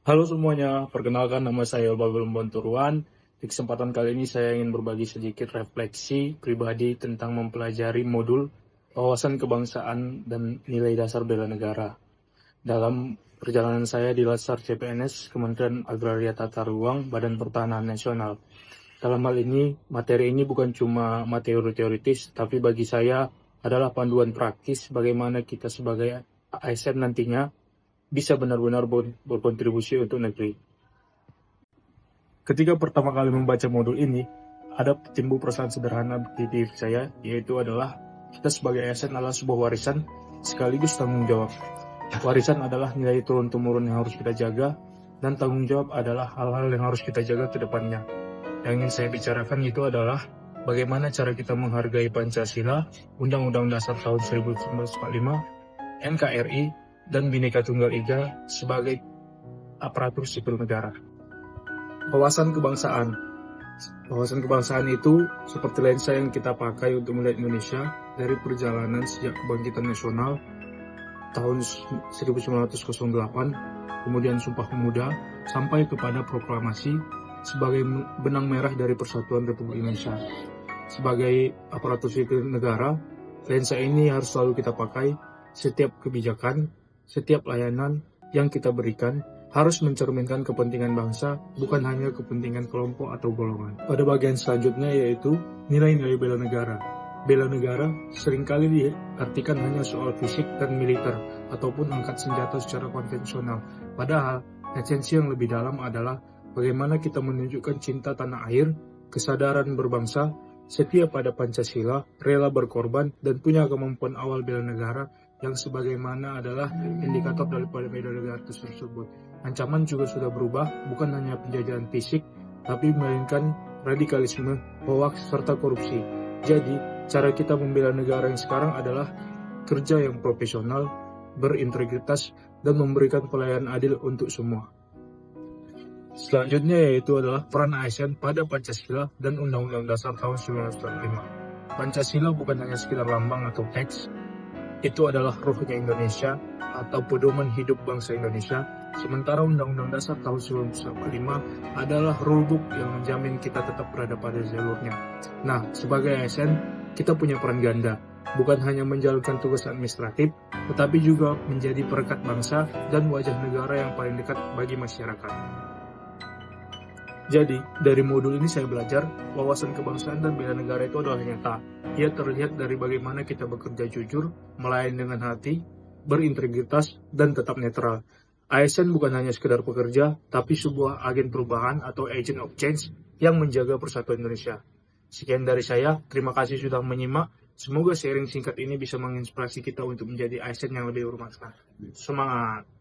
Halo semuanya, perkenalkan nama saya Babel Bonturuan. Di kesempatan kali ini saya ingin berbagi sedikit refleksi pribadi tentang mempelajari modul wawasan kebangsaan dan nilai dasar bela negara. Dalam perjalanan saya di Latsar CPNS, Kementerian Agraria Tata Ruang, Badan Pertanahan Nasional. Dalam hal ini, materi ini bukan cuma materi teoritis, tapi bagi saya adalah panduan praktis bagaimana kita sebagai ASN nantinya bisa benar-benar berkontribusi untuk negeri. Ketika pertama kali membaca modul ini, ada timbul perasaan sederhana di diri saya, yaitu adalah kita sebagai ASN adalah sebuah warisan sekaligus tanggung jawab. Warisan adalah nilai turun-temurun yang harus kita jaga, dan tanggung jawab adalah hal-hal yang harus kita jaga ke depannya. Yang ingin saya bicarakan itu adalah bagaimana cara kita menghargai Pancasila, Undang-Undang Dasar tahun 1945, NKRI, dan Bhinneka Tunggal Ika sebagai aparatur sipil negara. Wawasan kebangsaan. Wawasan kebangsaan itu seperti lensa yang kita pakai untuk melihat Indonesia dari perjalanan sejak kebangkitan nasional tahun 1908, kemudian Sumpah Pemuda, sampai kepada proklamasi sebagai benang merah dari Persatuan Republik Indonesia. Sebagai aparatur sipil negara, lensa ini harus selalu kita pakai. Setiap kebijakan, setiap layanan yang kita berikan harus mencerminkan kepentingan bangsa, bukan hanya kepentingan kelompok atau golongan. Pada bagian selanjutnya yaitu nilai-nilai bela negara. Bela negara seringkali diartikan hanya soal fisik dan militer, ataupun angkat senjata secara konvensional. Padahal, esensi yang lebih dalam adalah bagaimana kita menunjukkan cinta tanah air, kesadaran berbangsa, setia pada Pancasila, rela berkorban, dan punya kemampuan awal bela negara yang sebagaimana adalah indikator daripada bela negara tersebut. Ancaman juga sudah berubah, bukan hanya penjajahan fisik, tapi melainkan radikalisme, hoaks, serta korupsi. Jadi, cara kita membela negara yang sekarang adalah kerja yang profesional, berintegritas, dan memberikan pelayanan adil untuk semua. Selanjutnya yaitu adalah peran ASN pada Pancasila dan Undang-Undang Dasar tahun 1945. Pancasila bukan hanya sekedar lambang atau teks, itu adalah ruhnya Indonesia atau pedoman hidup bangsa Indonesia. Sementara Undang-Undang Dasar tahun 1945 adalah rulebook yang menjamin kita tetap berada pada jalurnya. Nah, sebagai ASN, kita punya peran ganda, bukan hanya menjalankan tugas administratif, tetapi juga menjadi perekat bangsa dan wajah negara yang paling dekat bagi masyarakat. Jadi, dari modul ini saya belajar, wawasan kebangsaan dan bela negara itu adalah nyata. Ia terlihat dari bagaimana kita bekerja jujur, melayani dengan hati, berintegritas, dan tetap netral. ASN bukan hanya sekedar pekerja, tapi sebuah agen perubahan atau agent of change yang menjaga persatuan Indonesia. Sekian dari saya, terima kasih sudah menyimak. Semoga sharing singkat ini bisa menginspirasi kita untuk menjadi ASN yang lebih bermanfaat. Semangat!